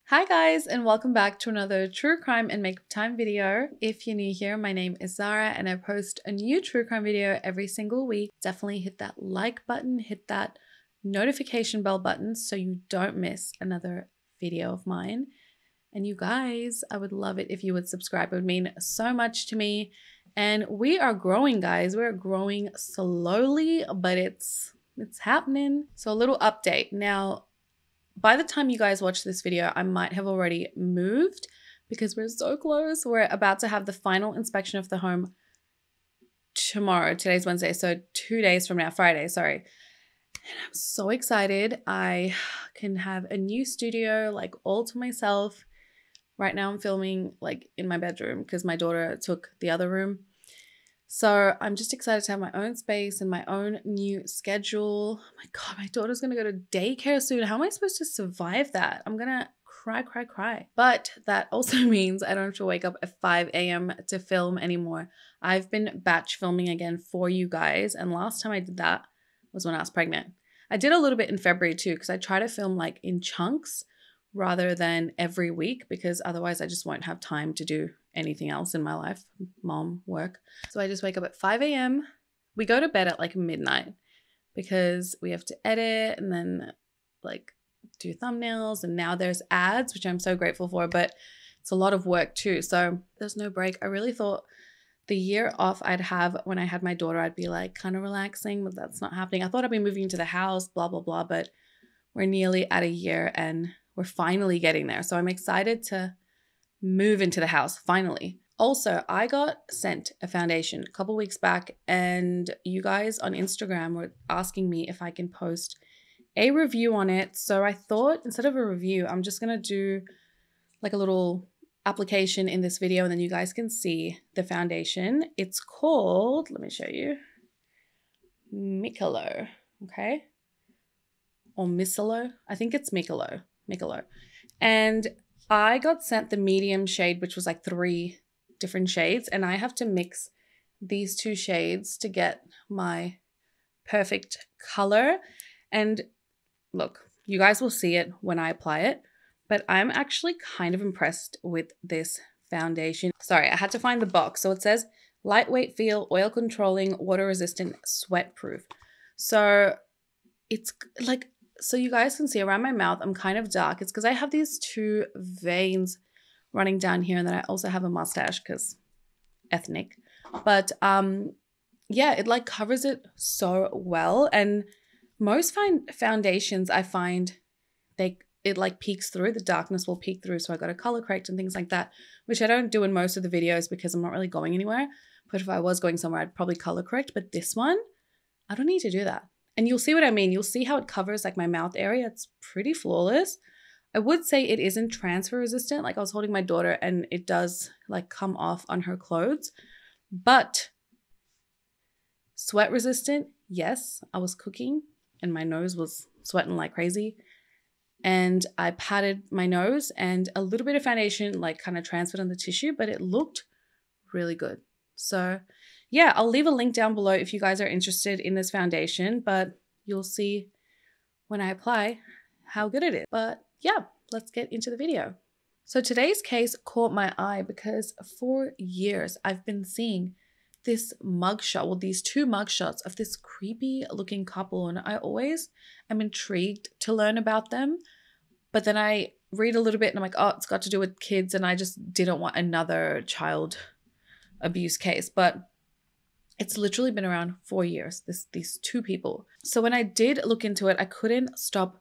Hi guys, and welcome back to another true crime and makeup time video. If you're new here, my name is Zara and I post a new true crime video every single week. Definitely hit that like button, hit that notification bell button so you don't miss another video of mine. And you guys, I would love it if you would subscribe. It would mean so much to me. And we are growing, guys. We're growing slowly, but it's happening. So a little update. Now, by the time you guys watch this video, I might have already moved because we're so close. We're about to have the final inspection of the home tomorrow. Today's Wednesday, so 2 days from now, Friday, sorry. And I'm so excited. I can have a new studio, like all to myself. Right now I'm filming like in my bedroom because my daughter took the other room. So I'm just excited to have my own space and my own new schedule. Oh my God, my daughter's going to go to daycare soon. How am I supposed to survive that? I'm going to cry. But that also means I don't have to wake up at 5 a.m. to film anymore. I've been batch filming again for you guys. And last time I did that was when I was pregnant. I did a little bit in February too because I try to film like in chunks rather than every week because otherwise I just won't have time to do anything else in my life, mom, work. So I just wake up at 5 a.m. We go to bed at like midnight because we have to edit and then like do thumbnails. And now there's ads, which I'm so grateful for, but it's a lot of work too. So there's no break. I really thought the year off I'd have when I had my daughter, I'd be like kind of relaxing, but that's not happening. I thought I'd be moving into the house, blah, blah, blah, but we're nearly at a year and we're finally getting there. So I'm excited to move into the house finally. Also, I got sent a foundation a couple weeks back and you guys on Instagram were asking me if I can post a review on it. So I thought instead of a review, I'm just going to do like a little application in this video and then you guys can see the foundation. It's called, let me show you, Michelob, okay? Or Micello. I think it's Michelob. And I got sent the medium shade, which was like 3 different shades. And I have to mix these 2 shades to get my perfect color. And look, you guys will see it when I apply it. But I'm actually kind of impressed with this foundation. Sorry, I had to find the box. So it says lightweight feel, oil controlling, water resistant, sweat proof. So it's like, so you guys can see around my mouth, I'm kind of dark. It's because I have these 2 veins running down here. And then I also have a mustache because ethnic. But yeah, it like covers it so well. And most foundations I find it like peeks through, the darkness will peek through. So I got to color correct and things like that, which I don't do in most of the videos because I'm not really going anywhere. But if I was going somewhere, I'd probably color correct. But this one, I don't need to do that. And you'll see what I mean. You'll see how it covers like my mouth area. It's pretty flawless. I would say it isn't transfer resistant. Like I was holding my daughter and it does like come off on her clothes. But sweat resistant, yes. I was cooking and my nose was sweating like crazy. And I patted my nose and a little bit of foundation like kind of transferred on the tissue, but it looked really good. So yeah, I'll leave a link down below if you guys are interested in this foundation, but you'll see when I apply how good it is. But yeah, let's get into the video. So today's case caught my eye because for years I've been seeing this mugshot, well, these 2 mugshots of this creepy looking couple, and I always am intrigued to learn about them. But then I read a little bit and I'm like, oh, it's got to do with kids, and I just didn't want another child abuse case. But it's literally been around 4 years, these 2 people. So when I did look into it, I couldn't stop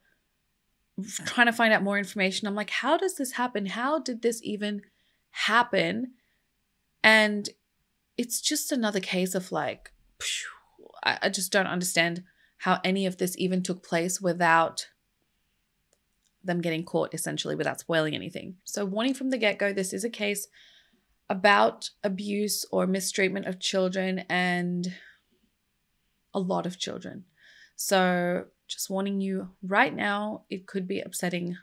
trying to find out more information. I'm like, how does this happen? How did this even happen? And it's just another case of like, I just don't understand how any of this even took place without them getting caught, essentially, without spoiling anything. So warning from the get-go, this is a case about abuse or mistreatment of children and a lot of children. So just warning you right now, it could be upsetting.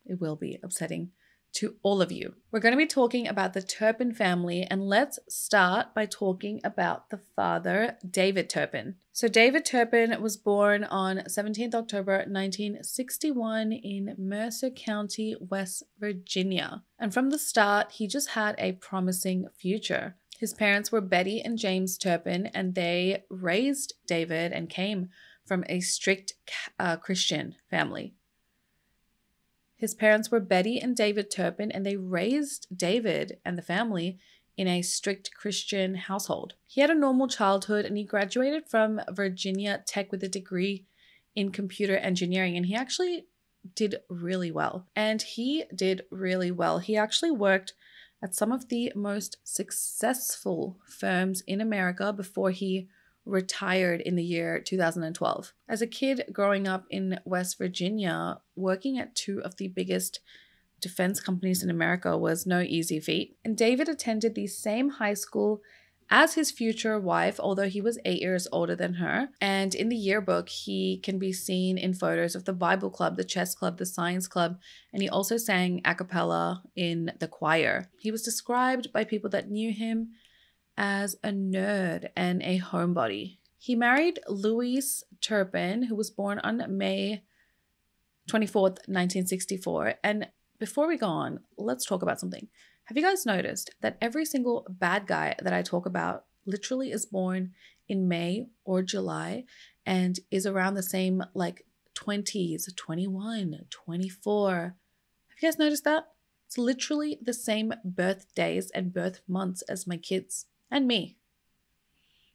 It will be upsetting to all of you. We're going to be talking about the Turpin family, and let's start by talking about the father, David Turpin. So David Turpin was born on 17th October 1961 in Mercer County, West Virginia. And from the start, he just had a promising future. His parents were Betty and James Turpin, and they raised David and came from a strict Christian family. His parents were Betty and David Turpin, and they raised David and the family in a strict Christian household. He had a normal childhood, and he graduated from Virginia Tech with a degree in computer engineering, and he actually did really well. He actually worked at some of the most successful firms in America before he retired in the year 2012. As a kid growing up in West Virginia, working at two of the biggest defense companies in America was no easy feat. And David attended the same high school as his future wife, although he was 8 years older than her. And in the yearbook, he can be seen in photos of the Bible club, the chess club, the science club, and he also sang a cappella in the choir. He was described by people that knew him as a nerd and a homebody. He married Louise Turpin, who was born on May 24th, 1964. And before we go on, let's talk about something. Have you guys noticed that every single bad guy that I talk about literally is born in May or July and is around the same 20s, 21, 24? Have you guys noticed that? It's literally the same birthdays and birth months as my kids. And me.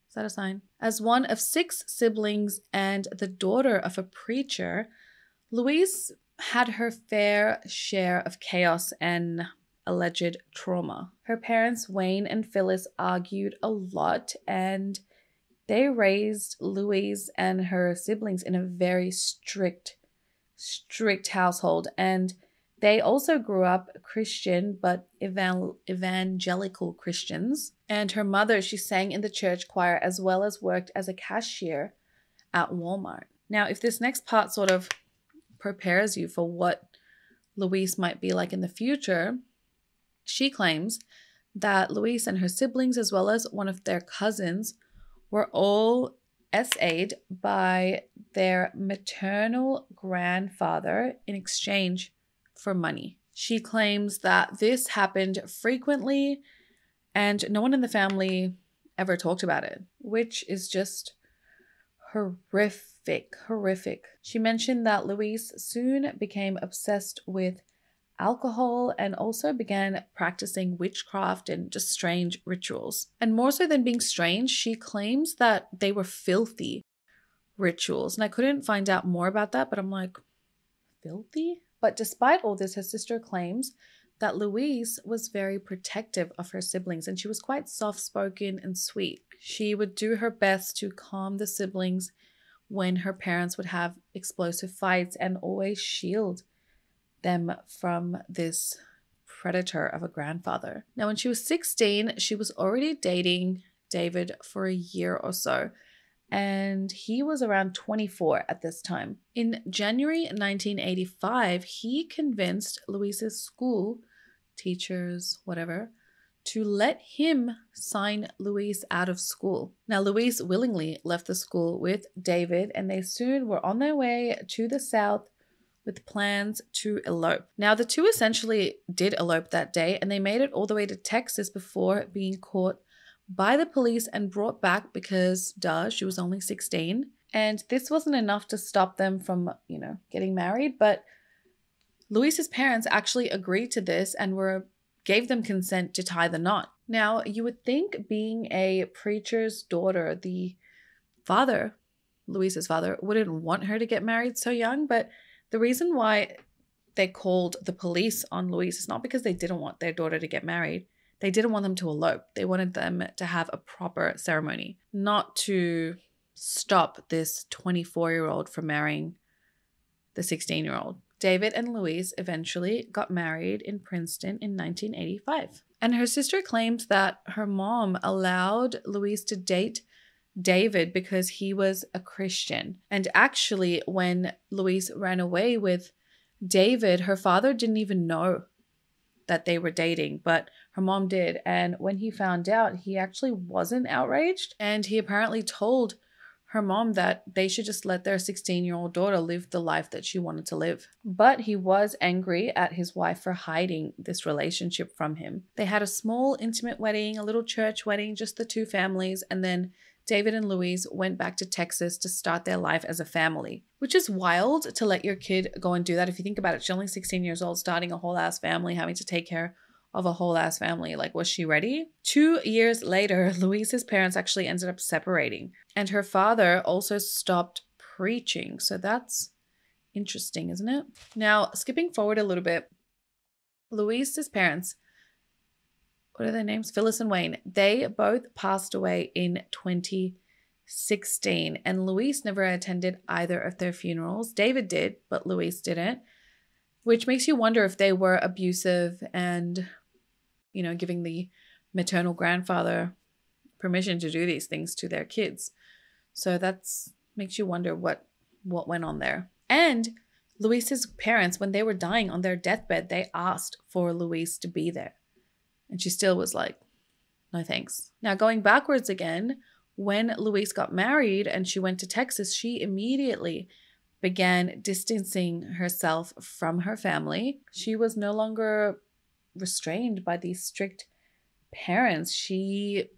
Is that a sign? As one of 6 siblings and the daughter of a preacher, Louise had her fair share of chaos and alleged trauma. Her parents, Wayne and Phyllis, argued a lot, and they raised Louise and her siblings in a very strict household. And they also grew up Christian, but evangelical Christians. And her mother, she sang in the church choir as well as worked as a cashier at Walmart. Now, if this next part sort of prepares you for what Louise might be like in the future, she claims that Louise and her siblings, as well as one of their cousins, were all SA'd by their maternal grandfather in exchange for money. She claims that this happened frequently and no one in the family ever talked about it, which is just horrific. She mentioned that Louise soon became obsessed with alcohol and also began practicing witchcraft and just strange rituals. And more so than being strange, she claims that they were filthy rituals. And I couldn't find out more about that, but I'm like, filthy? But despite all this, her sister claims that Louise was very protective of her siblings and she was quite soft-spoken and sweet. She would do her best to calm the siblings when her parents would have explosive fights and always shield them from this predator of a grandfather. Now, when she was 16, she was already dating David for a year or so, and he was around 24 at this time. In January 1985, he convinced Louise's school, teachers, whatever, to let him sign Louise out of school. Now, Louise willingly left the school with David, and they soon were on their way to the South with plans to elope. Now, the two essentially did elope that day, and they made it all the way to Texas before being caught by the police and brought back because, she was only 16. And this wasn't enough to stop them from, getting married, but Louise's parents actually agreed to this and gave them consent to tie the knot. Now, you would think being a preacher's daughter, the father, Louise's father, wouldn't want her to get married so young, but the reason why they called the police on Louise is not because they didn't want their daughter to get married. They didn't want them to elope. They wanted them to have a proper ceremony, not to stop this 24-year-old from marrying the 16-year-old. David and Louise eventually got married in Princeton in 1985. And her sister claims that her mom allowed Louise to date David because he was a Christian. And actually, when Louise ran away with David, her father didn't even know that they were dating, but her mom did. And when he found out, he actually wasn't outraged. And he apparently told her mom that they should just let their 16-year-old daughter live the life that she wanted to live. But he was angry at his wife for hiding this relationship from him. They had a small, intimate wedding, a little church wedding, just the two families, and then David and Louise went back to Texas to start their life as a family, which is wild to let your kid go and do that. If you think about it, she's only 16 years old, starting a whole ass family, having to take care of a whole ass family. Like, was she ready? 2 years later, Louise's parents actually ended up separating, and her father also stopped preaching. So that's interesting, isn't it? Now, skipping forward a little bit, Louise's parents, what are their names? Phyllis and Wayne. They both passed away in 2016, and Louise never attended either of their funerals. David did, but Louise didn't, which makes you wonder if they were abusive and, you know, giving the maternal grandfather permission to do these things to their kids. So that's makes you wonder what went on there. And Louise's parents, when they were dying on their deathbed, they asked for Louise to be there. And she still was like, no thanks. Now, going backwards again, when Louise got married and she went to Texas, she immediately began distancing herself from her family. She was no longer restrained by these strict parents. She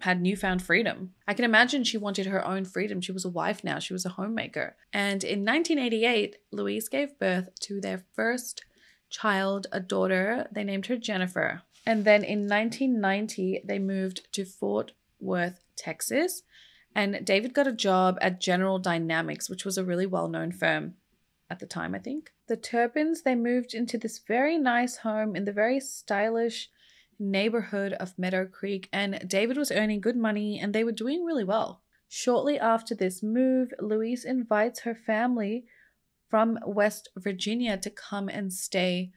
had newfound freedom. I can imagine she wanted her own freedom. She was a wife now. She was a homemaker. And in 1988, Louise gave birth to their first child, a daughter. They named her Jennifer. And then in 1990, they moved to Fort Worth, Texas. And David got a job at General Dynamics, which was a really well-known firm at the time, I think. The Turpins, they moved into this very nice home in the very stylish neighborhood of Meadow Creek, and David was earning good money and they were doing really well. Shortly after this move, Louise invites her family from West Virginia to come and stay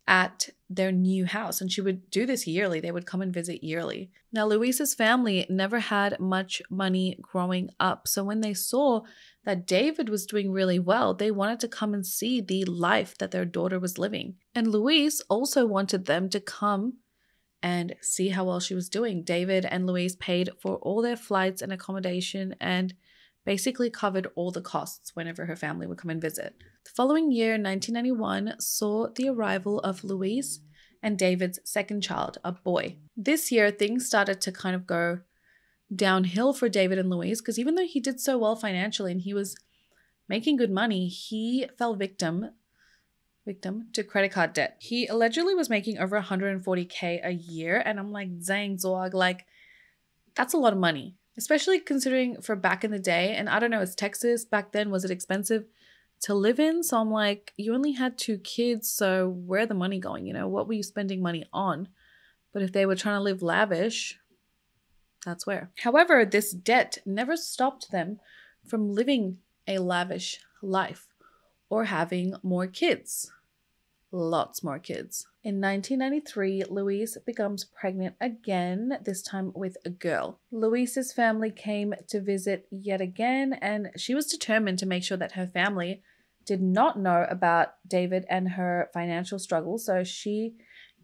at their new house, and she would do this yearly. They would come and visit yearly. Now, Louise's family never had much money growing up, so when they saw that David was doing really well, they wanted to come and see the life that their daughter was living. And Louise also wanted them to come and see how well she was doing. David and Louise paid for all their flights and accommodation and basically covered all the costs whenever her family would come and visit. The following year, 1991, saw the arrival of Louise and David's second child, a boy. This year, things started to kind of go downhill for David and Louise, because even though he did so well financially and he was making good money, he fell victim to credit card debt. He allegedly was making over $140K a year, and I'm like, dang, Zorg, like, that's a lot of money, especially considering for back in the day. And I don't know, it's Texas. Back then, was it expensive to live in? So I'm like, you only had 2 kids, so where the money going? You know, what were you spending money on? But if they were trying to live lavish, that's where. However, this debt never stopped them from living a lavish life or having more kids. Lots more kids. In 1993, Louise becomes pregnant again, this time with a girl. Louise's family came to visit yet again, and she was determined to make sure that her family did not know about David and her financial struggles, so she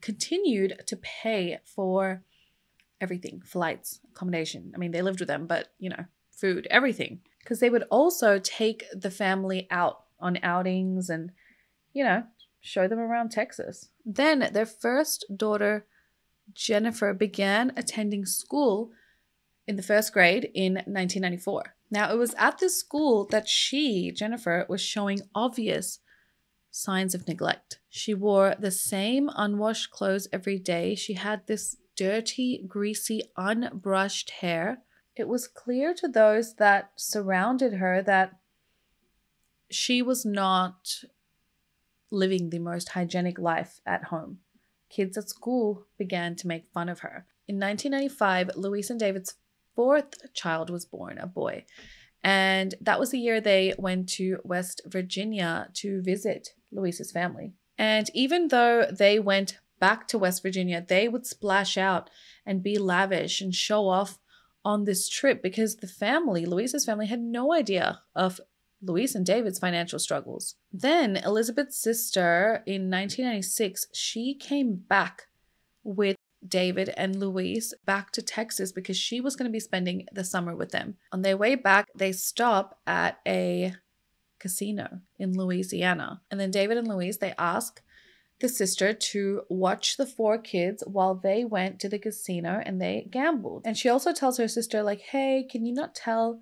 continued to pay for everything, flights, accommodation. I mean, they lived with them, but, you know, food, everything. Because they would also take the family out on outings and, you know, show them around Texas. Then their first daughter, Jennifer, began attending school in the 1st grade in 1994. Now, it was at this school that she, Jennifer, was showing obvious signs of neglect. She wore the same unwashed clothes every day. She had this dirty, greasy, unbrushed hair. It was clear to those that surrounded her that she was not living the most hygienic life at home. Kids at school began to make fun of her. In 1995, Louise and David's 4th child was born, a boy. And that was the year they went to West Virginia to visit Louise's family. And even though they went back to West Virginia, they would splash out and be lavish and show off on this trip, because the family, Louise's family, had no idea of Louise and David's financial struggles. Then Elizabeth's sister in 1996, she came back with David and Louise back to Texas because she was going to be spending the summer with them. On their way back, they stop at a casino in Louisiana. And then David and Louise, they ask the sister to watch the 4 kids while they went to the casino and they gambled. And she also tells her sister, like, hey, can you not tell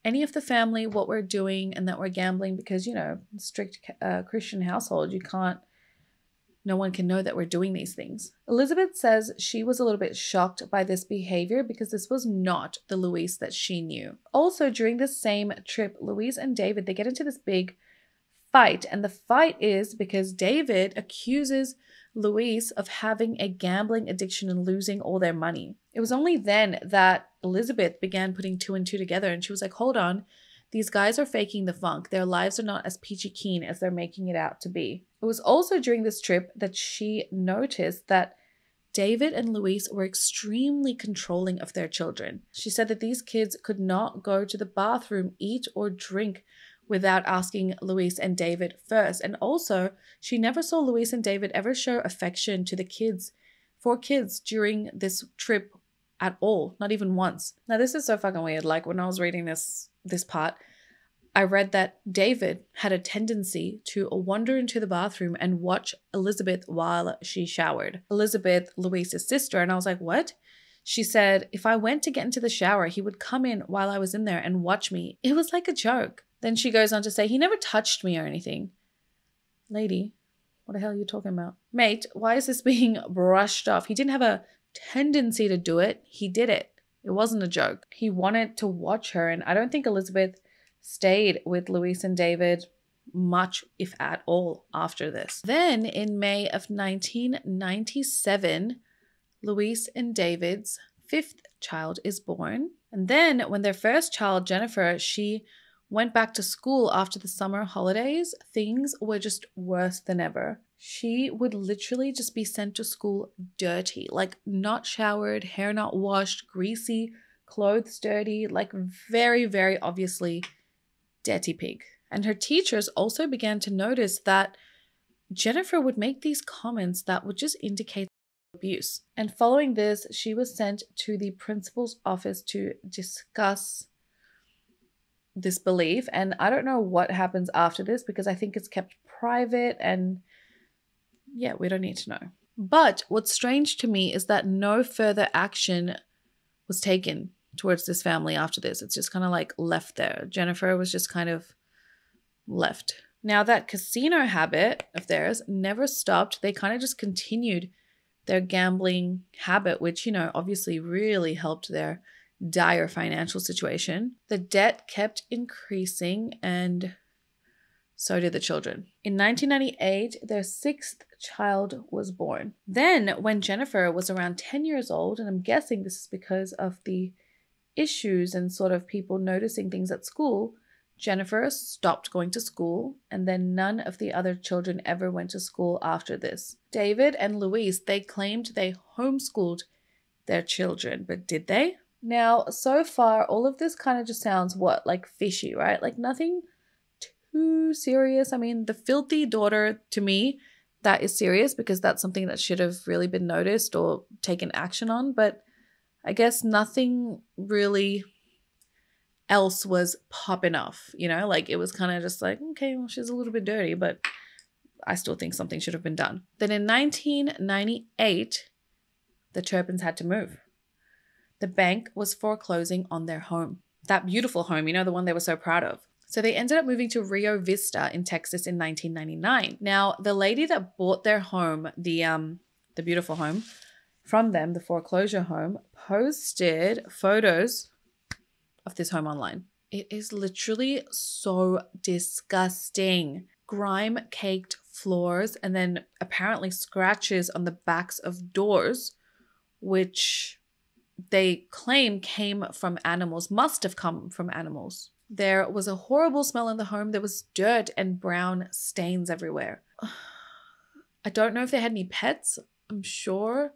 any of the family what we're doing and that we're gambling? Because, you know, strict Christian household, no one can know that we're doing these things. Elizabeth says she was a little bit shocked by this behavior because this was not the Louise that she knew. Also, during the same trip, Louise and David, they get into this big fight. And the fight is because David accuses Louise of having a gambling addiction and losing all their money. It was only then that Elizabeth began putting 2 and 2 together, and she was like, hold on, these guys are faking the funk. Their lives are not as peachy keen as they're making it out to be. It was also during this trip that she noticed that David and Louise were extremely controlling of their children. She said that these kids could not go to the bathroom, eat, or drink without asking Louise and David first. And also, she never saw Louise and David ever show affection to the kids, 4 kids, during this trip at all, not even once. Now, this is so fucking weird. Like, when I was reading this part, I read that David had a tendency to wander into the bathroom and watch Elizabeth while she showered. Elizabeth, Louise's sister. And I was like, what? She said, if I went to get into the shower, he would come in while I was in there and watch me. It was like a joke. Then she goes on to say, he never touched me or anything. Lady, what the hell are you talking about? Mate, why is this being brushed off? He didn't have a tendency to do it. He did it. It wasn't a joke. He wanted to watch her. And I don't think Elizabeth stayed with Louise and David much, if at all, after this. Then in May of 1997, Louise and David's 5th child is born. And then when their first child, Jennifer, she went back to school after the summer holidays, things were just worse than ever. She would literally just be sent to school dirty, like not showered, hair not washed, greasy, clothes dirty, like very, very obviously dirty pig. And her teachers also began to notice that Jennifer would make these comments that would just indicate abuse. And following this, she was sent to the principal's office to discuss this belief. And I don't know what happens after this because I think it's kept private and yeah, we don't need to know. But what's strange to me is that no further action was taken towards this family after this. It's just kind of like left there. Jennifer was just kind of left. Now that casino habit of theirs never stopped. They kind of just continued their gambling habit, which, you know, obviously really helped their dire financial situation. The debt kept increasing and so did the children. In 1998, their 6th child was born. Then when Jennifer was around 10 years old, and I'm guessing this is because of the issues and sort of people noticing things at school, Jennifer stopped going to school, and then none of the other children ever went to school after this. David and Louise, they claimed they homeschooled their children, but did they? Now, so far, all of this kind of just sounds like fishy, right? Like nothing too serious. I mean, the filthy daughter, to me, that is serious because that's something that should have really been noticed or taken action on. But I guess nothing really else was popping off, you know? Like it was kind of just like, okay, well, she's a little bit dirty, but I still think something should have been done. Then in 1998, the Turpins had to move. The bank was foreclosing on their home. That beautiful home, you know, the one they were so proud of. So they ended up moving to Rio Vista in Texas in 1999. Now, the lady that bought their home, the beautiful home from them, the foreclosure home, posted photos of this home online. It is literally so disgusting. Grime-caked floors and then apparently scratches on the backs of doors, which they claim came from animals, must have come from animals. There was a horrible smell in the home. There was dirt and brown stains everywhere. I don't know if they had any pets, I'm sure,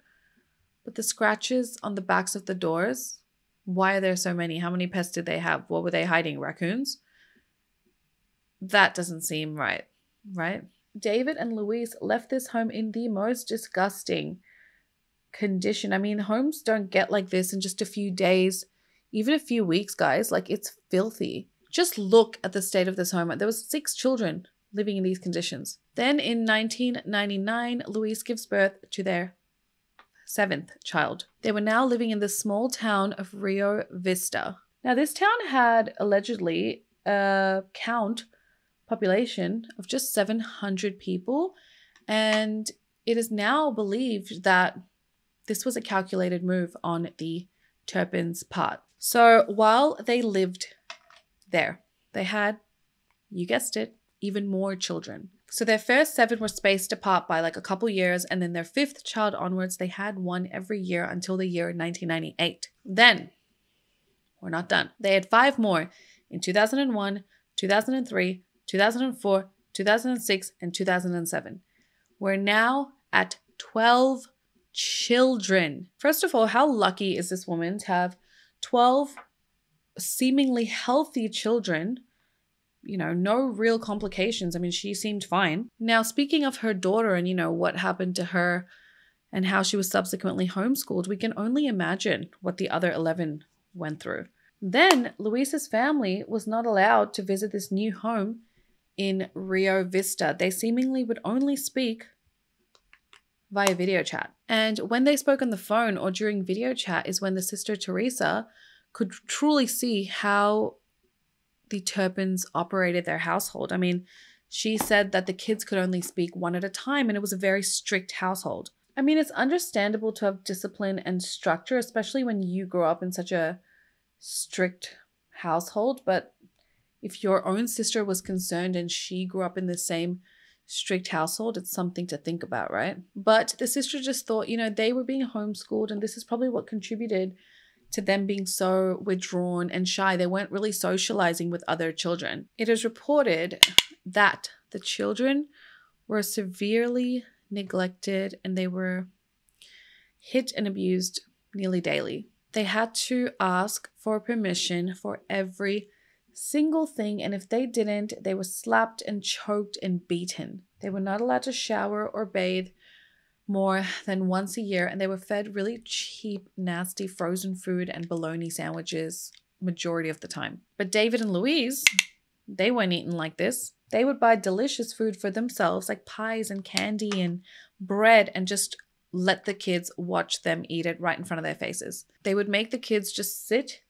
but the scratches on the backs of the doors, why are there so many? How many pets did they have? What were they hiding? Raccoons? That doesn't seem right, right? David and Louise left this home in the most disgusting condition. I mean, homes don't get like this in just a few days, even a few weeks, guys. Like, it's filthy. Just look at the state of this home. There was 6 children living in these conditions. Then in 1999, Louise gives birth to their 7th child. They were now living in the small town of Rio Vista. Now, this town had allegedly a population of just 700 people, and it is now believed that this was a calculated move on the Turpins' part. So while they lived there, they had, you guessed it, even more children. So their first 7 were spaced apart by like a couple years, and then their 5th child onwards, they had one every year until the year 1998. Then, we're not done. They had 5 more in 2001, 2003, 2004, 2006, and 2007. We're now at 12 children. First of all, how lucky is this woman to have 12 seemingly healthy children? You know, no real complications. I mean, she seemed fine. Now, speaking of her daughter and, you know, what happened to her and how she was subsequently homeschooled, we can only imagine what the other 11 went through. Then, Louise's family was not allowed to visit this new home in Rio Vista. They seemingly would only speak via video chat. And when they spoke on the phone or during video chat is when the sister Teresa could truly see how the Turpins operated their household. I mean, she said that the kids could only speak one at a time, and it was a very strict household. I mean, it's understandable to have discipline and structure, especially when you grow up in such a strict household. But if your own sister was concerned and she grew up in the same strict household, it's something to think about, right? But the sister just thought, you know, they were being homeschooled, and this is probably what contributed to them being so withdrawn and shy. They weren't really socializing with other children. It is reported that the children were severely neglected and they were hit and abused nearly daily. They had to ask for permission for every single thing, and if they didn't, they were slapped and choked and beaten. They were not allowed to shower or bathe more than once a year, and they were fed really cheap, nasty frozen food and bologna sandwiches majority of the time. But David and Louise, they weren't eating like this. They would buy delicious food for themselves, like pies and candy and bread, and just let the kids watch them eat it right in front of their faces. They would make the kids just sit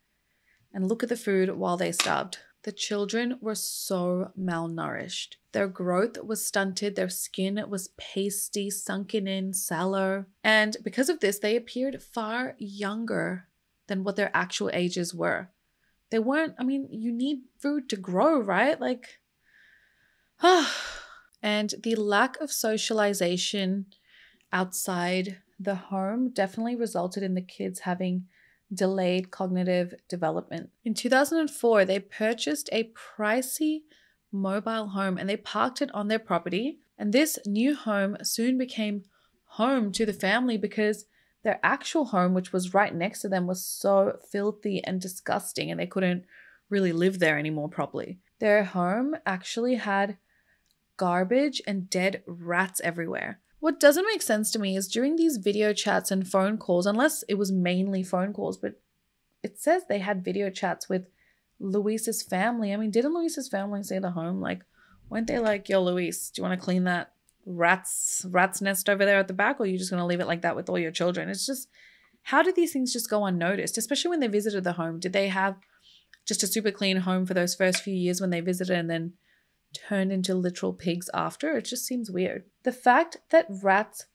and look at the food while they starved. The children were so malnourished. Their growth was stunted. Their skin was pasty, sunken in, sallow. And because of this, they appeared far younger than what their actual ages were. They weren't, I mean, you need food to grow, right? Like, and the lack of socialization outside the home definitely resulted in the kids having delayed cognitive development. In 2004, they purchased a pricey mobile home and they parked it on their property. And this new home soon became home to the family because their actual home, which was right next to them, was so filthy and disgusting and they couldn't really live there anymore properly. Their home actually had garbage and dead rats everywhere. What doesn't make sense to me is during these video chats and phone calls, unless it was mainly phone calls, but it says they had video chats with Louise's family. I mean, didn't Louise's family say the home? Like, weren't they like, yo, Louise, do you want to clean that rat's nest over there at the back, or are you just going to leave it like that with all your children? It's just, how did these things just go unnoticed? Especially when they visited the home. Did they have just a super clean home for those first few years when they visited and then turned into literal pigs after? It just seems weird. The fact that rats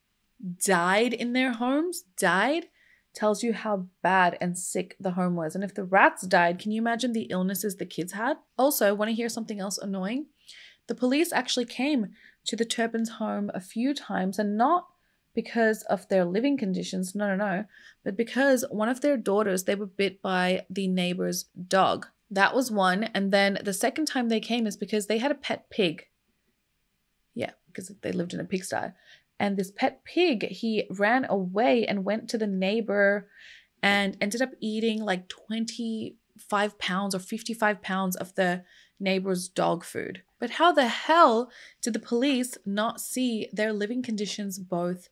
died in their homes, tells you how bad and sick the home was. And if the rats died, can you imagine the illnesses the kids had? Also, want to hear something else annoying? The police actually came to the Turpins' home a few times, and not because of their living conditions, no, but because one of their daughters, they were bit by the neighbor's dog. That was one. And then the second time they came is because they had a pet pig. Yeah, because they lived in a pigsty. And this pet pig, he ran away and went to the neighbor and ended up eating like 25 pounds or 55 pounds of the neighbor's dog food. But how the hell did the police not see their living conditions both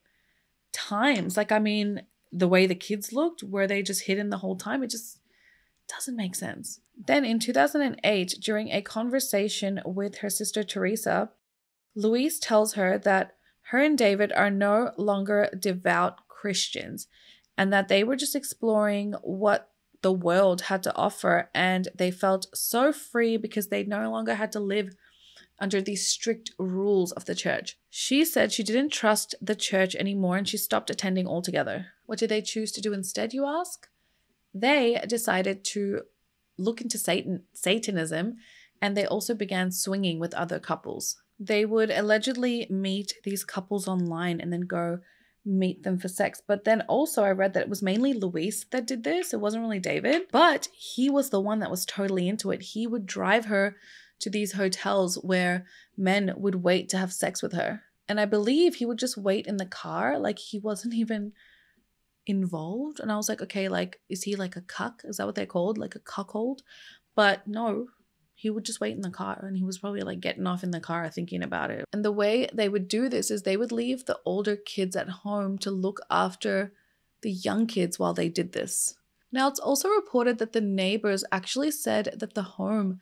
times? Like, I mean, the way the kids looked, were they just hidden the whole time? It just doesn't make sense. Then in 2008, during a conversation with her sister Teresa, Louise tells her that her and David are no longer devout Christians and that they were just exploring what the world had to offer, and they felt so free because they no longer had to live under these strict rules of the church. She said she didn't trust the church anymore and she stopped attending altogether. What did they choose to do instead, you ask? They decided to look into Satanism, and they also began swinging with other couples. They would allegedly meet these couples online and then go meet them for sex. But then also I read that it was mainly Luis that did this. It wasn't really David, but he was the one that was totally into it. He would drive her to these hotels where men would wait to have sex with her. And I believe he would just wait in the car. Like, he wasn't even involved. And I was like, okay, like, is he like a cuck? Is that what they're called? Like a cuckold? But no, he would just wait in the car, and he was probably like getting off in the car thinking about it. And the way they would do this is they would leave the older kids at home to look after the young kids while they did this. Now, it's also reported that the neighbors actually said that the home,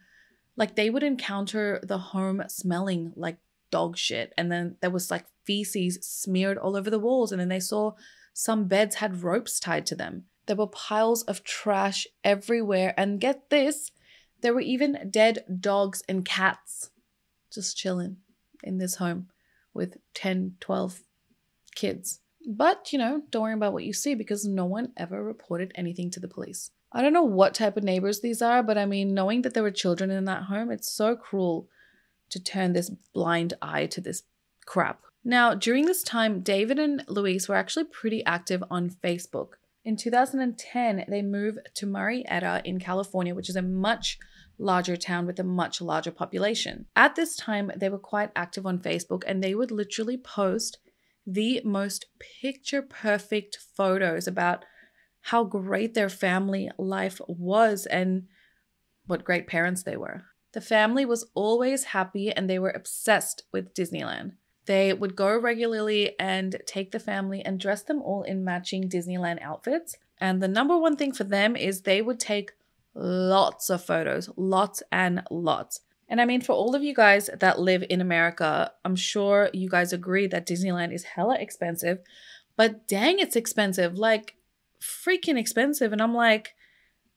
like, they would encounter the home smelling like dog shit, and then there was like feces smeared all over the walls, and then they saw some beds had ropes tied to them. There were piles of trash everywhere, and get this, there were even dead dogs and cats just chilling in this home with 10, 12 kids. But, you know, don't worry about what you see, because no one ever reported anything to the police. I don't know what type of neighbors these are, but I mean, knowing that there were children in that home, it's so cruel to turn this blind eye to this crap. Now, during this time, David and Louise were actually pretty active on Facebook. In 2010, they moved to Murrieta in California, which is a much larger town with a much larger population. At this time, they were quite active on Facebook, and they would literally post the most picture-perfect photos about how great their family life was and what great parents they were. The family was always happy, and they were obsessed with Disneyland. They would go regularly and take the family and dress them all in matching Disneyland outfits. And the number one thing for them is they would take lots of photos, lots and lots. And I mean, for all of you guys that live in America, I'm sure you guys agree that Disneyland is hella expensive, but dang, it's expensive, like freaking expensive. And I'm like,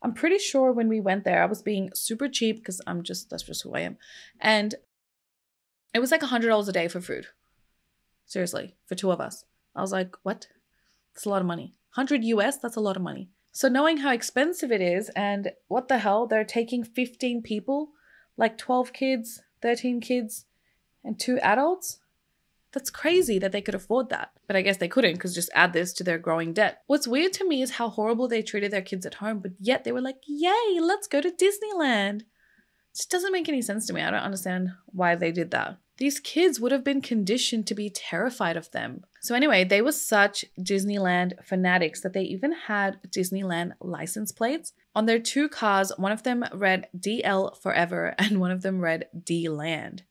I'm pretty sure when we went there, I was being super cheap because that's just who I am. And it was like $100 a day for food. Seriously, for two of us. I was like, what? That's a lot of money. 100 US, that's a lot of money. So knowing how expensive it is, and what the hell, they're taking 15 people, like 12 kids, 13 kids, and 2 adults? That's crazy that they could afford that. But I guess they couldn't, because just add this to their growing debt. What's weird to me is how horrible they treated their kids at home, but yet they were like, yay, let's go to Disneyland. It just doesn't make any sense to me. I don't understand why they did that. These kids would have been conditioned to be terrified of them. So anyway, they were such Disneyland fanatics that they even had Disneyland license plates. On their 2 cars, one of them read DL Forever and one of them read D-Land.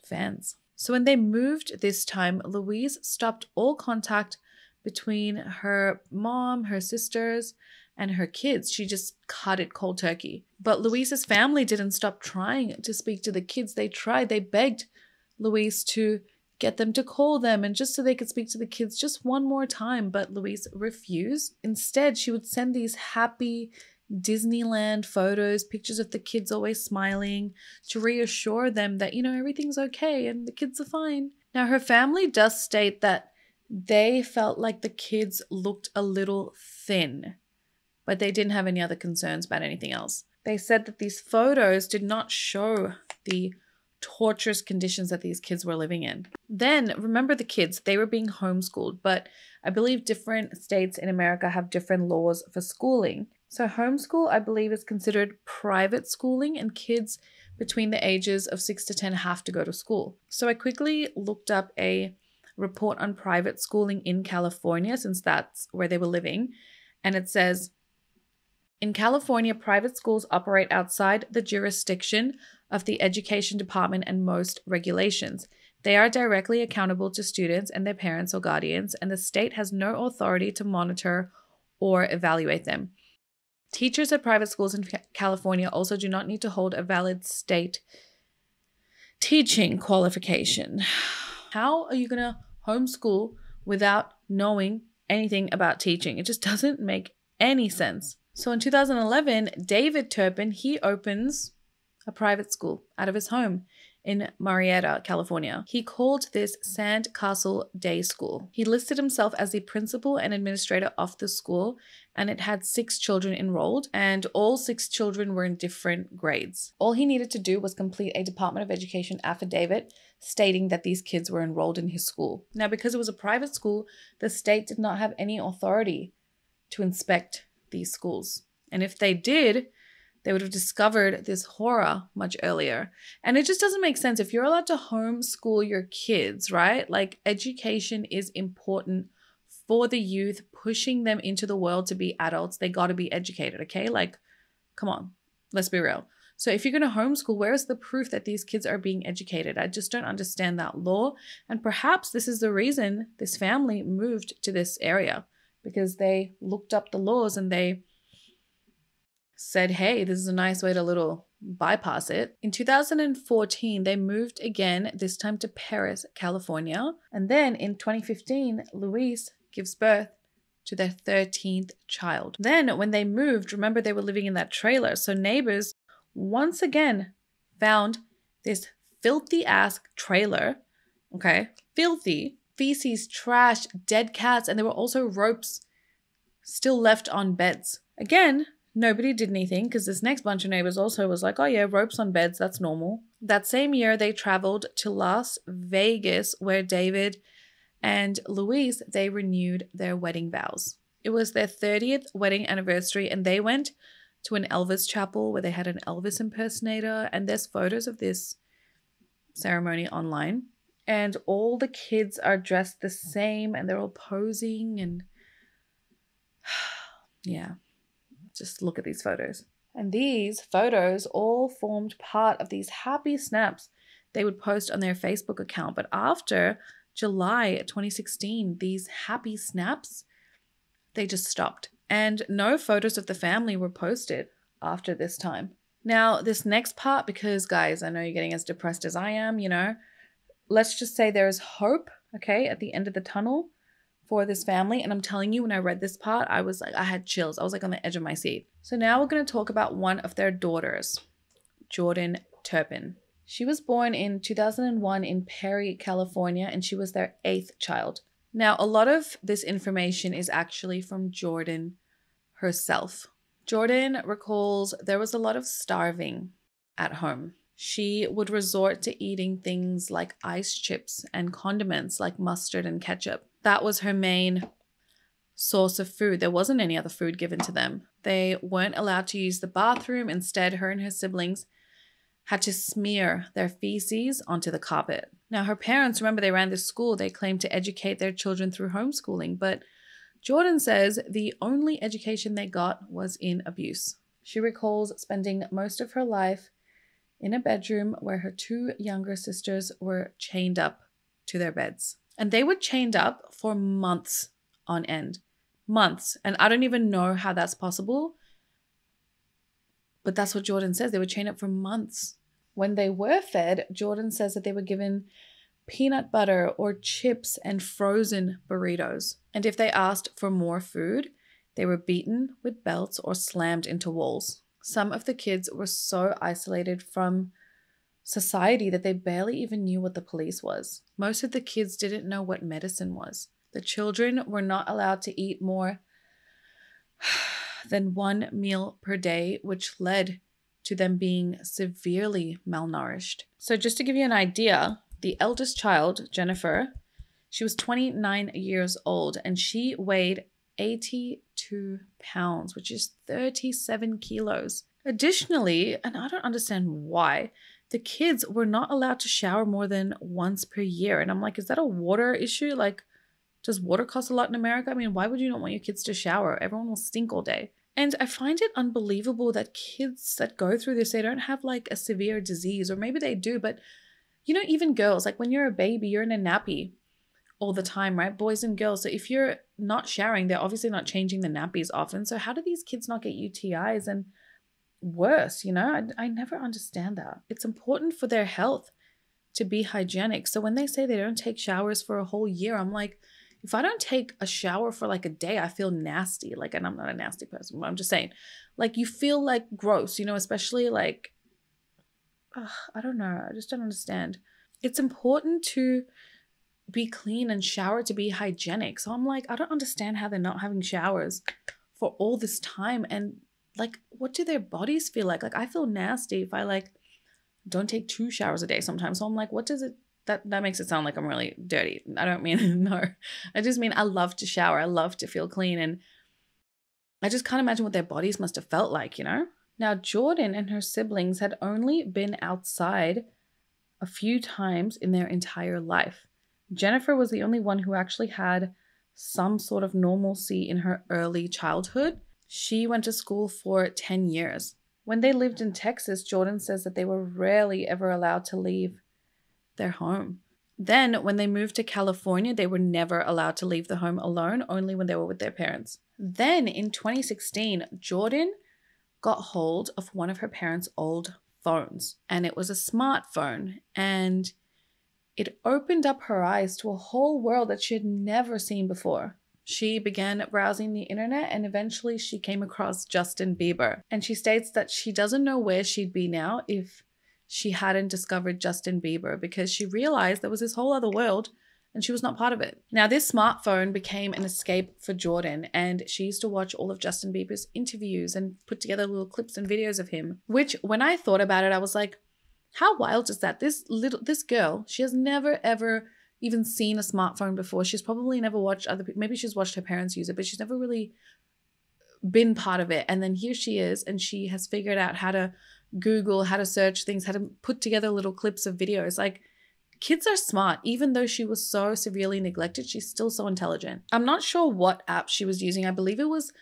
Fans. So when they moved this time, Louise stopped all contact between her mom, her sisters, and her kids. She just cut it cold turkey. But Louise's family didn't stop trying to speak to the kids. They tried. They begged Louise to get them to call them, and just so they could speak to the kids just one more time. But Louise refused. Instead, she would send these happy Disneyland photos, pictures of the kids always smiling, to reassure them that, you know, everything's okay and the kids are fine. Now, her family does state that they felt like the kids looked a little thin, but they didn't have any other concerns about anything else. They said that these photos did not show the torturous conditions that these kids were living in. Then, remember the kids, they were being homeschooled, but I believe different states in America have different laws for schooling. So homeschool, I believe, is considered private schooling, and kids between the ages of 6 to 10 have to go to school. So I quickly looked up a report on private schooling in California, since that's where they were living, and it says, In California, private schools operate outside the jurisdiction of the education department and most regulations. They are directly accountable to students and their parents or guardians, and the state has no authority to monitor or evaluate them. Teachers at private schools in California also do not need to hold a valid state teaching qualification. How are you going to homeschool without knowing anything about teaching? It just doesn't make any sense. So in 2011, David Turpin, he opens a private school out of his home in Marietta, California. He called this Sand Castle Day School. He listed himself as the principal and administrator of the school, and it had 6 children enrolled, and all 6 children were in different grades. All he needed to do was complete a Department of Education affidavit stating that these kids were enrolled in his school. Now, because it was a private school, the state did not have any authority to inspect these schools. And if they did, they would have discovered this horror much earlier. And it just doesn't make sense. If you're allowed to homeschool your kids, right? Like, education is important for the youth, pushing them into the world to be adults. They got to be educated, okay? Like, come on, let's be real. So if you're going to homeschool, where is the proof that these kids are being educated? I just don't understand that law. And perhaps this is the reason this family moved to this area, because they looked up the laws and they said, hey, this is a nice way to little bypass it. In 2014, they moved again, this time to Perris, California. And then in 2015, Louise gives birth to their 13th child. Then when they moved, remember they were living in that trailer. So neighbors once again found this filthy ass trailer, okay? Filthy, feces, trash, dead cats, and there were also ropes still left on beds. Again, nobody did anything because this next bunch of neighbors also was like, oh yeah, ropes on beds, that's normal. That same year, they traveled to Las Vegas, where David and Louise, they renewed their wedding vows. It was their 30th wedding anniversary, and they went to an Elvis chapel where they had an Elvis impersonator, and there's photos of this ceremony online. And all the kids are dressed the same, and they're all posing, and yeah. Just look at these photos. And these photos all formed part of these happy snaps they would post on their Facebook account. But after July 2016, these happy snaps, they just stopped. And no photos of the family were posted after this time. Now, this next part, because guys, I know you're getting as depressed as I am, you know, let's just say there's hope, okay, at the end of the tunnel for this family. And I'm telling you, when I read this part, I was like, I had chills. I was like on the edge of my seat. So now we're going to talk about one of their daughters, Jordan Turpin. She was born in 2001 in Perry, California, and she was their 8th child. Now, a lot of this information is actually from Jordan herself. Jordan recalls there was a lot of starving at home. She would resort to eating things like ice chips and condiments like mustard and ketchup. That was her main source of food. There wasn't any other food given to them. They weren't allowed to use the bathroom. Instead, her and her siblings had to smear their feces onto the carpet. Now, her parents, remember, they ran this school. They claimed to educate their children through homeschooling, but Jordan says the only education they got was in abuse. She recalls spending most of her life in a bedroom where her 2 younger sisters were chained up to their beds. And they were chained up for months on end. Months. And I don't even know how that's possible. But that's what Jordan says. They were chained up for months. When they were fed, Jordan says that they were given peanut butter or chips and frozen burritos. And if they asked for more food, they were beaten with belts or slammed into walls. Some of the kids were so isolated from society that they barely even knew what the police was. Most of the kids didn't know what medicine was. The children were not allowed to eat more than 1 meal per day, which led to them being severely malnourished. So just to give you an idea, the eldest child, Jennifer, she was 29 years old and she weighed 82 pounds, which is 37 kilos. Additionally, and I don't understand why, the kids were not allowed to shower more than once per year. And I'm like, is that a water issue? Like, does water cost a lot in America? I mean, why would you not want your kids to shower? Everyone will stink all day. And I find it unbelievable that kids that go through this, they don't have like a severe disease, or maybe they do, but you know, even girls, like when you're a baby, you're in a nappy all the time, right? Boys and girls. So if you're not showering, they're obviously not changing the nappies often. So how do these kids not get UTIs and worse? You know, I never understand that. It's important for their health to be hygienic. So when they say they don't take showers for a whole year, I'm like, if I don't take a shower for like a day, I feel nasty. Like, and I'm not a nasty person, but I'm just saying, like, you feel like gross, you know, especially like, I don't know. I just don't understand. It's important to be clean and shower to be hygienic. So I'm like, I don't understand how they're not having showers for all this time. And like, what do their bodies feel like? Like, I feel nasty if I like don't take 2 showers a day sometimes. So I'm like, what does it, that makes it sound like I'm really dirty. I don't mean, no, I just mean I love to shower. I love to feel clean. And I just can't imagine what their bodies must have felt like, you know? Now, Jordan and her siblings had only been outside a few times in their entire life. Jennifer was the only one who actually had some sort of normalcy in her early childhood. She went to school for 10 years. When they lived in Texas, Jordan says that they were rarely ever allowed to leave their home. Then when they moved to California, they were never allowed to leave the home alone, only when they were with their parents. Then in 2016, Jordan got hold of one of her parents' old phones, and it was a smartphone, and it opened up her eyes to a whole world that she had never seen before. She began browsing the internet, and eventually she came across Justin Bieber. And she states that she doesn't know where she'd be now if she hadn't discovered Justin Bieber, because she realized there was this whole other world and she was not part of it. Now, this smartphone became an escape for Jordan, and she used to watch all of Justin Bieber's interviews and put together little clips and videos of him, which when I thought about it, I was like, how wild is that? This girl, she has never ever even seen a smartphone before. She's probably never watched other people. Maybe she's watched her parents use it, but she's never really been part of it. And then here she is, and she has figured out how to Google, how to search things, how to put together little clips of videos. Like, kids are smart. Even though she was so severely neglected, she's still so intelligent. I'm not sure what app she was using. I believe it was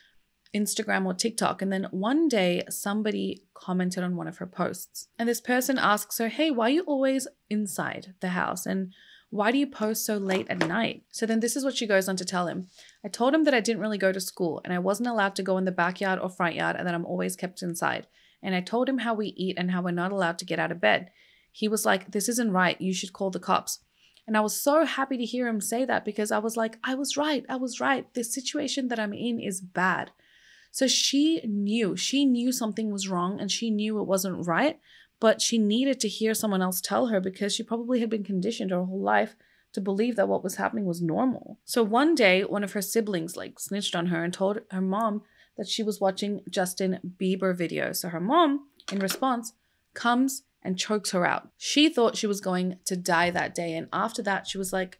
Instagram or TikTok. And then one day somebody commented on one of her posts, and this person asks her, hey, why are you always inside the house? And why do you post so late at night? So then this is what she goes on to tell him. I told him that I didn't really go to school and I wasn't allowed to go in the backyard or front yard, and that I'm always kept inside. And I told him how we eat and how we're not allowed to get out of bed. He was like, this isn't right. You should call the cops. And I was so happy to hear him say that, because I was like, I was right. This situation that I'm in is bad. So she knew something was wrong, and she knew it wasn't right, but she needed to hear someone else tell her, because she probably had been conditioned her whole life to believe that what was happening was normal. So one day, one of her siblings like snitched on her and told her mom that she was watching Justin Bieber videos. So her mom, in response, comes and chokes her out. She thought she was going to die that day. And after that, she was like,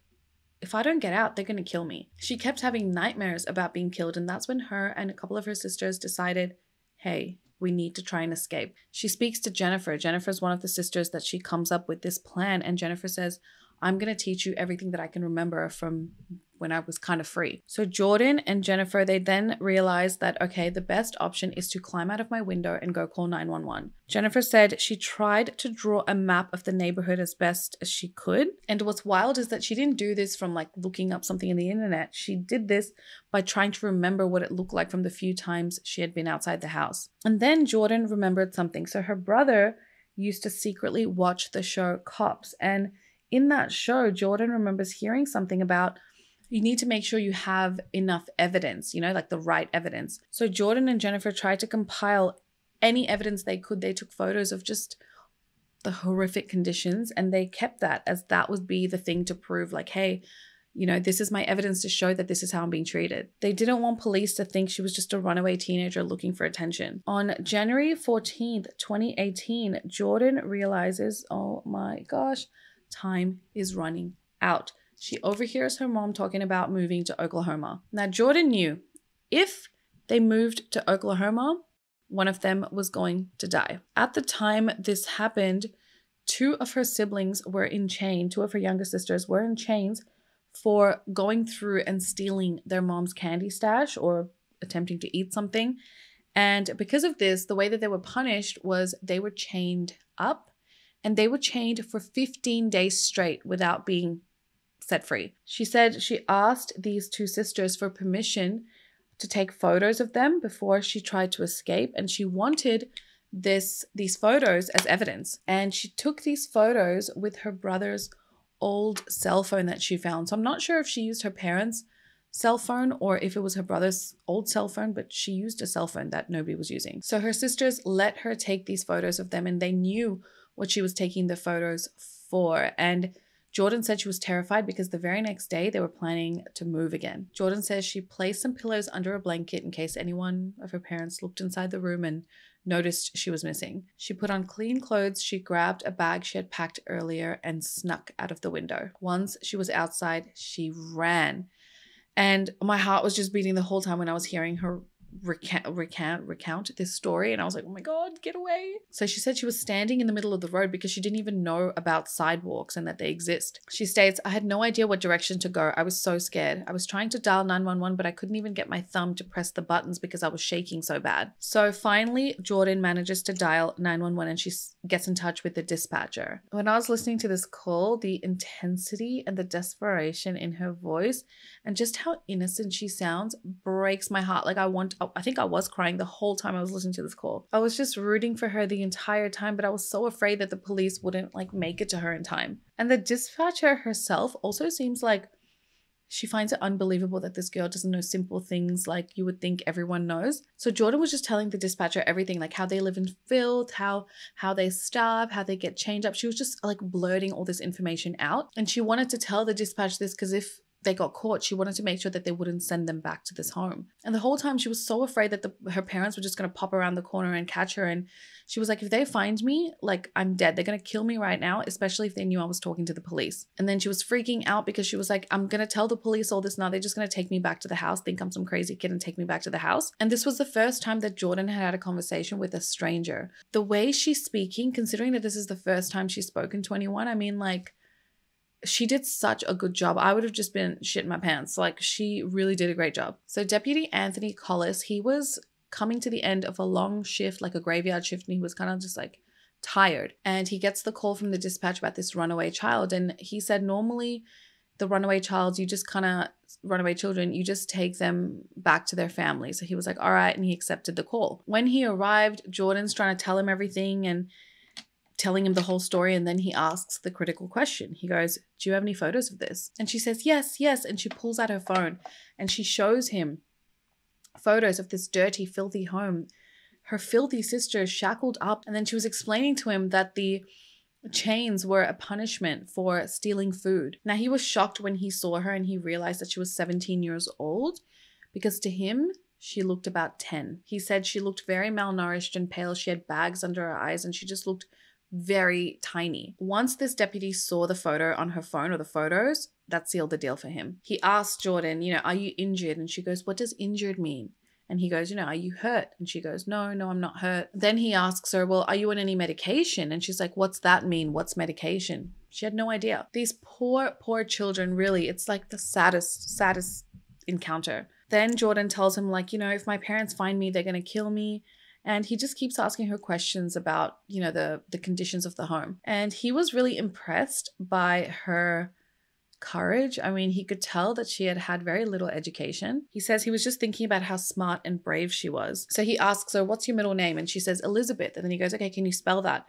if I don't get out, they're going to kill me. She kept having nightmares about being killed. And that's when her and a couple of her sisters decided, hey, we need to try and escape. She speaks to Jennifer. Jennifer's one of the sisters that she comes up with this plan. And Jennifer says, I'm going to teach you everything that I can remember from when I was kind of free. So Jordan and Jennifer, they then realized that, okay, the best option is to climb out of my window and go call 911. Jennifer said she tried to draw a map of the neighborhood as best as she could. And what's wild is that she didn't do this from like looking up something in the internet. She did this by trying to remember what it looked like from the few times she had been outside the house. And then Jordan remembered something. So her brother used to secretly watch the show Cops. And in that show, Jordan remembers hearing something about, you need to make sure you have enough evidence, you know, like the right evidence. So Jordan and Jennifer tried to compile any evidence they could. They took photos of just the horrific conditions, and they kept that, as that would be the thing to prove, like, hey, you know, this is my evidence to show that this is how I'm being treated. They didn't want police to think she was just a runaway teenager looking for attention. On January 14th, 2018, Jordan realizes, oh my gosh, time is running out. She overhears her mom talking about moving to Oklahoma. Now, Jordan knew if they moved to Oklahoma, one of them was going to die. At the time this happened, 2 of her siblings were in chains. 2 of her younger sisters were in chains for going through and stealing their mom's candy stash or attempting to eat something. And because of this, the way that they were punished was they were chained up, and they were chained for 15 days straight without being set free. She said she asked these two sisters for permission to take photos of them before she tried to escape, and she wanted these photos as evidence. And she took these photos with her brother's old cell phone that she found. So I'm not sure if she used her parents' cell phone or if it was her brother's old cell phone, but she used a cell phone that nobody was using. So her sisters let her take these photos of them, and they knew what she was taking the photos for. And Jordan said she was terrified because the very next day they were planning to move again. Jordan says she placed some pillows under a blanket in case anyone of her parents looked inside the room and noticed she was missing. She put on clean clothes, she grabbed a bag she had packed earlier and snuck out of the window. Once she was outside, she ran. And my heart was just beating the whole time when I was hearing her recount this story, and I was like, oh my god, get away. So she said she was standing in the middle of the road because she didn't even know about sidewalks and that they exist. She states, I had no idea what direction to go. I was so scared. I was trying to dial 911, but I couldn't even get my thumb to press the buttons because I was shaking so bad. So finally Jordan manages to dial 911 and she gets in touch with the dispatcher. When I was listening to this call, the intensity and the desperation in her voice and just how innocent she sounds breaks my heart. Like I think I was crying the whole time I was listening to this call. I was just rooting for her the entire time, but I was so afraid that the police wouldn't make it to her in time. And the dispatcher herself also seems like she finds it unbelievable that this girl doesn't know simple things like you would think everyone knows. So Jordan was just telling the dispatcher everything, like how they live in filth, how they starve, how they get chained up. She was just blurting all this information out. And she wanted to tell the dispatcher this because if they got caught, she wanted to make sure that they wouldn't send them back to this home. And the whole time she was so afraid that her parents were just going to pop around the corner and catch her. And she was like, if they find me, I'm dead. They're going to kill me right now, especially if they knew I was talking to the police. And then she was freaking out because she was like, I'm going to tell the police all this now. They're just going to take me back to the house, think I'm some crazy kid and take me back to the house. And this was the first time that Jordan had a conversation with a stranger. The way she's speaking, considering that this is the first time she's spoken to anyone, I mean, she did such a good job. I would have just been shitting my pants. She really did a great job. So Deputy Anthony Collis, he was coming to the end of a long shift, a graveyard shift, and he was kind of just tired. And he gets the call from the dispatch about this runaway child. And he said normally the runaway children, you just take them back to their family. So he was like, all right. And he accepted the call. When he arrived, Jordan's trying to tell him everything and telling him the whole story, and then he asks the critical question. He goes, do you have any photos of this? And she says, yes. And she pulls out her phone and she shows him photos of this dirty, filthy home. Her filthy sister is shackled up, and then she was explaining to him that the chains were a punishment for stealing food. Now, he was shocked when he saw her and he realized that she was 17 years old because to him, she looked about 10. He said she looked very malnourished and pale. She had bags under her eyes and she just looked very tiny. Once this deputy saw the photo on her phone or the photos, that sealed the deal for him. He asked Jordan, are you injured? And she goes, what does injured mean? And he goes, are you hurt? And she goes, no, I'm not hurt. Then he asks her, well, are you on any medication? And she's like, what's that mean? What's medication? She had no idea. These poor children, really, it's the saddest encounter. Then Jordan tells him if my parents find me, they're going to kill me. And he just keeps asking her questions about, the conditions of the home. And he was really impressed by her courage. I mean, he could tell that she had very little education. He says he was just thinking about how smart and brave she was. So he asks her, what's your middle name? And she says, Elizabeth. And then he goes, okay, can you spell that?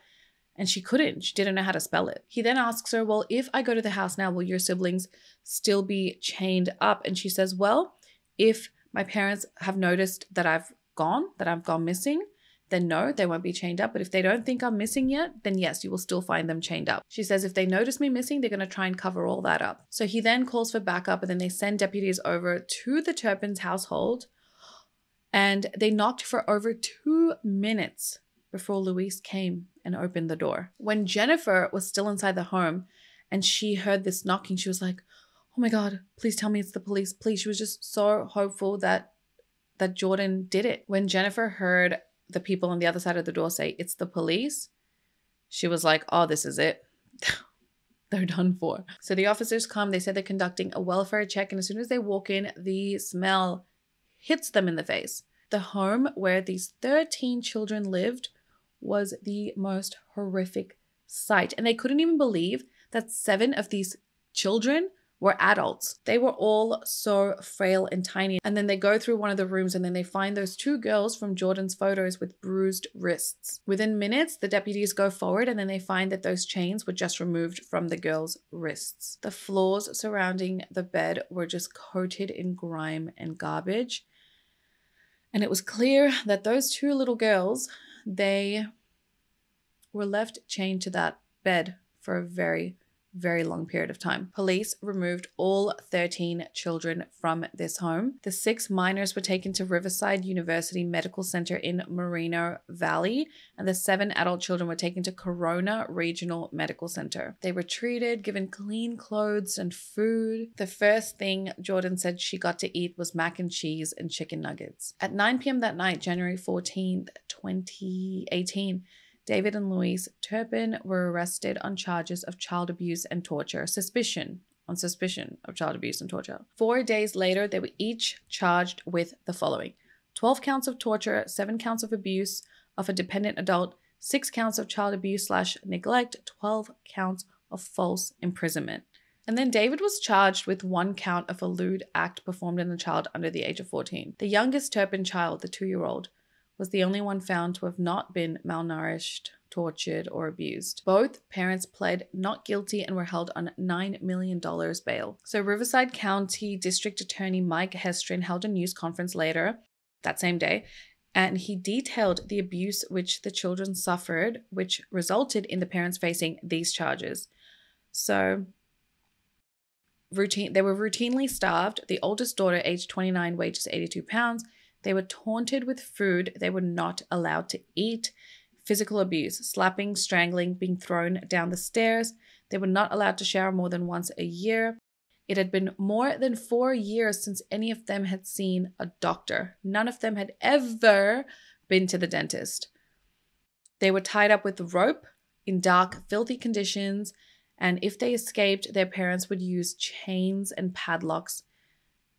And she couldn't. She didn't know how to spell it. He then asks her, well, if I go to the house now, will your siblings still be chained up? And she says, well, if my parents have noticed that I've gone missing, then no, they won't be chained up. But if they don't think I'm missing yet, then yes, you will still find them chained up. She says if they notice me missing, they're going to try and cover all that up. So he then calls for backup, and then they send deputies over to the Turpins household, and they knocked for over 2 minutes before Luis came and opened the door. When Jennifer was still inside the home and she heard this knocking, she was like, oh my God, please tell me it's the police, please. She was just so hopeful that Jordan did it. When Jennifer heard the people on the other side of the door say, it's the police, she was like, oh, this is it. They're done for. So the officers come, they said they're conducting a welfare check, and as soon as they walk in, the smell hits them in the face. The home where these 13 children lived was the most horrific sight. And they couldn't even believe that 7 of these children were adults. They were all so frail and tiny. And then they go through one of the rooms and then they find those 2 girls from Jordan's photos with bruised wrists. Within minutes, the deputies go forward and then they find that those chains were just removed from the girls' wrists. The floors surrounding the bed were just coated in grime and garbage. And it was clear that those 2 little girls, they were left chained to that bed for a very long period of time. Police removed all 13 children from this home. The 6 minors were taken to Riverside University Medical Center in Moreno Valley, and the 7 adult children were taken to Corona Regional Medical Center. They were treated, given clean clothes and food. The first thing Jordan said she got to eat was mac and cheese and chicken nuggets. At 9 p.m. that night, January 14th, 2018, David and Louise Turpin were arrested on charges of child abuse and torture. Suspicion of child abuse and torture. 4 days later, they were each charged with the following: 12 counts of torture, 7 counts of abuse of a dependent adult, 6 counts of child abuse/neglect, 12 counts of false imprisonment. And then David was charged with 1 count of a lewd act performed on a child under the age of 14. The youngest Turpin child, the 2-year-old, was the only one found to have not been malnourished, tortured, or abused. Both parents pled not guilty and were held on $9 million bail. So Riverside County District Attorney Mike Hestrin held a news conference later that same day, and he detailed the abuse which the children suffered, which resulted in the parents facing these charges. So they were routinely starved. The oldest daughter, aged 29, weighed just 82 pounds. They were taunted with food they were not allowed to eat. Physical abuse, slapping, strangling, being thrown down the stairs. They were not allowed to shower more than once a year. It had been more than 4 years since any of them had seen a doctor. None of them had ever been to the dentist. They were tied up with rope in dark, filthy conditions, and if they escaped, their parents would use chains and padlocks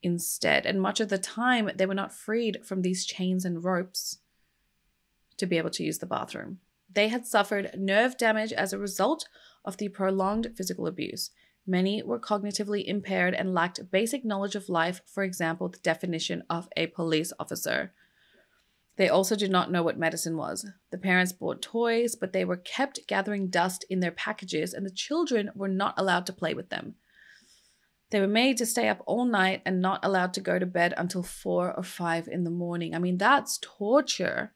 instead. And much of the time, they were not freed from these chains and ropes to be able to use the bathroom. They had suffered nerve damage as a result of the prolonged physical abuse. Many were cognitively impaired and lacked basic knowledge of life, for example, the definition of a police officer. They also did not know what medicine was. The parents bought toys, but they were kept gathering dust in their packages, and the children were not allowed to play with them. They were made to stay up all night and not allowed to go to bed until 4 or 5 in the morning. I mean, that's torture.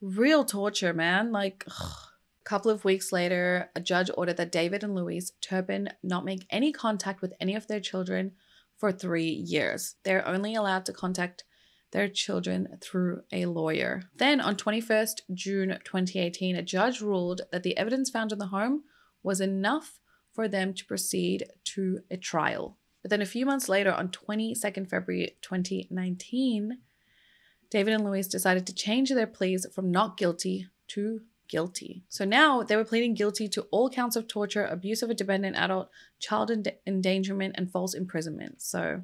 Real torture, man. Like, ugh. A couple of weeks later, a judge ordered that David and Louise Turpin not make any contact with any of their children for 3 years. They're only allowed to contact their children through a lawyer. Then on 21st June 2018, a judge ruled that the evidence found in the home was enough for them to proceed to a trial. But then a few months later, on 22nd February 2019, David and Louise decided to change their pleas from not guilty to guilty. So now they were pleading guilty to all counts of torture, abuse of a dependent adult, child endangerment, and false imprisonment. So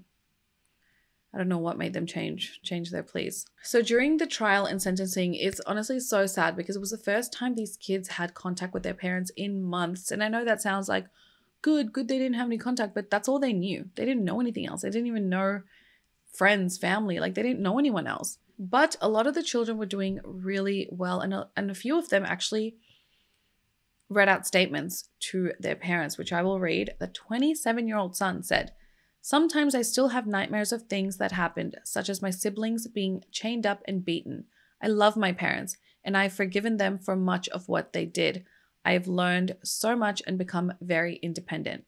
I don't know what made them change their pleas. So during the trial and sentencing, it's honestly so sad because it was the first time these kids had contact with their parents in months. And I know that sounds like good, they didn't have any contact, but that's all they knew. They didn't know anything else. They didn't even know friends, family, like they didn't know anyone else. But a lot of the children were doing really well, and a few of them actually read out statements to their parents, which I will read. The 27-year-old son said, "Sometimes I still have nightmares of things that happened, such as my siblings being chained up and beaten. I love my parents, and I've forgiven them for much of what they did. I have learned so much and become very independent."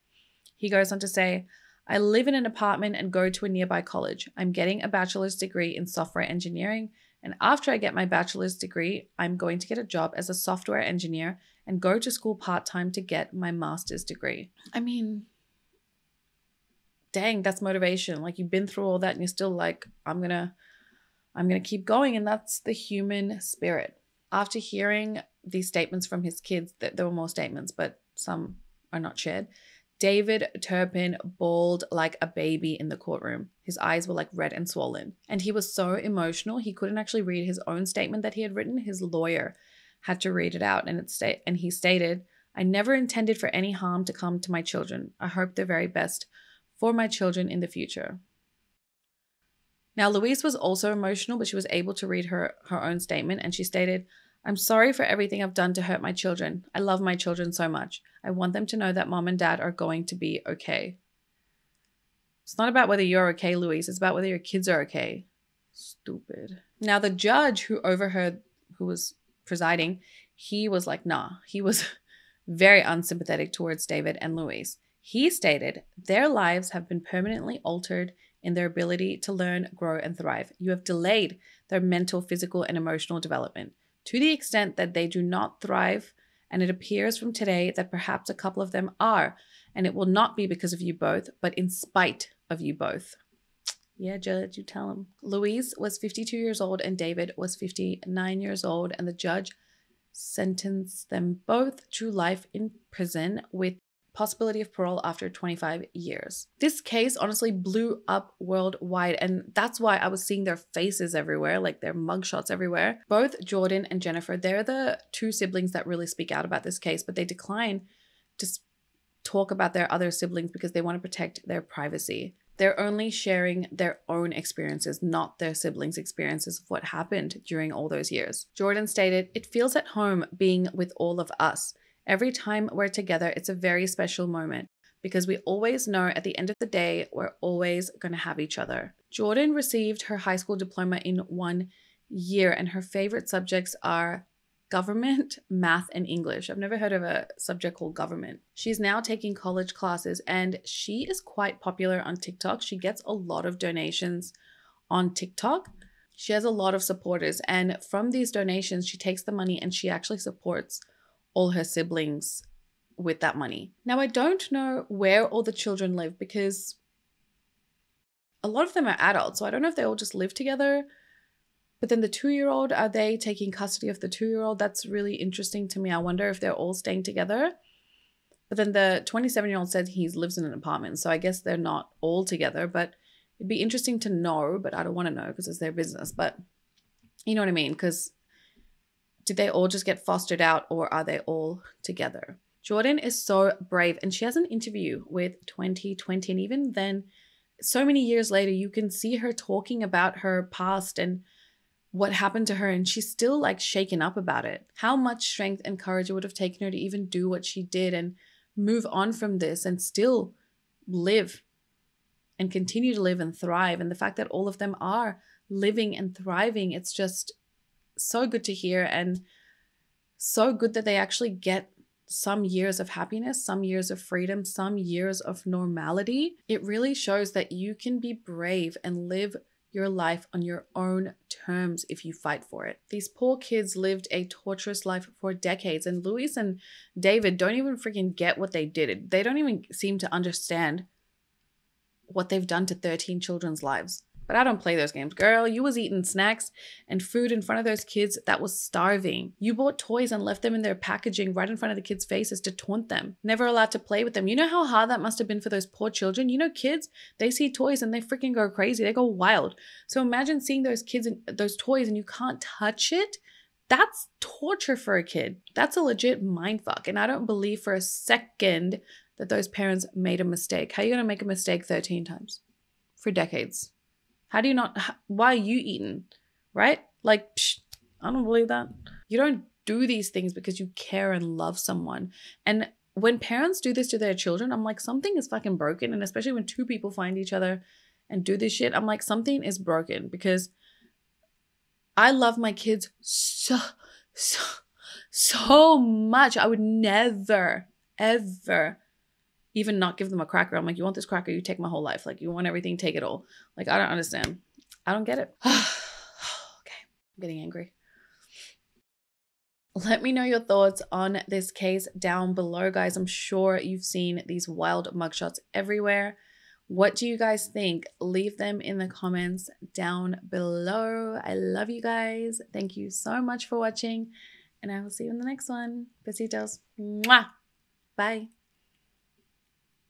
He goes on to say, "I live in an apartment and go to a nearby college. I'm getting a bachelor's degree in software engineering, and after I get my bachelor's degree, I'm going to get a job as a software engineer and go to school part-time to get my master's degree." I mean, dang, that's motivation. Like, you've been through all that and you're still like, I'm gonna keep going. And that's the human spirit. After hearing these statements from his kids, there were more statements, but some are not shared. David Turpin bawled like a baby in the courtroom. His eyes were like red and swollen. And he was so emotional, he couldn't actually read his own statement that he had written. His lawyer had to read it out, and he stated, "I never intended for any harm to come to my children. I hope the very best for my children in the future." Now, Louise was also emotional, but she was able to read her own statement, and she stated, "I'm sorry for everything I've done to hurt my children. I love my children so much. I want them to know that mom and dad are going to be okay." It's not about whether you're okay, Louise. It's about whether your kids are okay. Stupid. Now, the judge who was presiding, he was like, nah. He was very unsympathetic towards David and Louise. He stated, "Their lives have been permanently altered in their ability to learn, grow, and thrive. You have delayed their mental, physical, and emotional development to the extent that they do not thrive, and it appears from today that perhaps a couple of them are, and it will not be because of you both, but in spite of you both." Yeah, judge, you tell him. Louise was 52 years old and David was 59 years old, and the judge sentenced them both to life in prison with possibility of parole after 25 years. This case honestly blew up worldwide, and that's why I was seeing their faces everywhere, like their mugshots everywhere. Both Jordan and Jennifer, they're the two siblings that really speak out about this case, but they decline to talk about their other siblings because they want to protect their privacy. They're only sharing their own experiences, not their siblings' experiences of what happened during all those years. Jordan stated, "It feels at home being with all of us. Every time we're together, it's a very special moment because we always know at the end of the day, we're always going to have each other." Jordan received her high school diploma in 1 year, and her favorite subjects are government, math, and English. I've never heard of a subject called government. She's now taking college classes, and she is quite popular on TikTok. She gets a lot of donations on TikTok. She has a lot of supporters, and from these donations, she takes the money and she actually supports all her siblings with that money. Now, I don't know where all the children live because a lot of them are adults, so I don't know if they all just live together. But then the 2-year-old, are they taking custody of the 2-year-old? That's really interesting to me. I wonder if they're all staying together. But then the 27-year-old says he lives in an apartment, so I guess they're not all together. But it'd be interesting to know, but I don't want to know because it's their business. But you know what I mean? Because did they all just get fostered out, or are they all together? Jordan is so brave, and she has an interview with 2020, and even then, so many years later, you can see her talking about her past and what happened to her, and she's still like shaken up about it. How much strength and courage it would have taken her to even do what she did and move on from this and still live and continue to live and thrive. And the fact that all of them are living and thriving, it's just so good to hear, and so good that they actually get some years of happiness, some years of freedom, some years of normality. It really shows that you can be brave and live your life on your own terms if you fight for it. These poor kids lived a torturous life for decades, and Louise and David don't even freaking get what they did. They don't even seem to understand what they've done to 13 children's lives. But I don't play those games, girl. You was eating snacks and food in front of those kids that was starving. You bought toys and left them in their packaging right in front of the kids' faces to taunt them. Never allowed to play with them. You know how hard that must have been for those poor children? You know, kids, they see toys and they freaking go crazy. They go wild. So imagine seeing those kids and those toys and you can't touch it. That's torture for a kid. That's a legit mindfuck. And I don't believe for a second that those parents made a mistake. How are you going to make a mistake 13 times for decades? How do you not, why are you eating, right? Like, psh, I don't believe that. You don't do these things because you care and love someone. And when parents do this to their children, I'm like, something is fucking broken. And especially when two people find each other and do this shit, I'm like, something is broken, because I love my kids so much. I would never, ever even not give them a cracker. I'm like, you want this cracker? You take my whole life. Like, you want everything, take it all. Like, I don't understand. I don't get it. Okay, I'm getting angry. Let me know your thoughts on this case down below, guys. I'm sure you've seen these wild mugshots everywhere. What do you guys think? Leave them in the comments down below. I love you guys. Thank you so much for watching, and I will see you in the next one. Besitos. Mwah. Bye.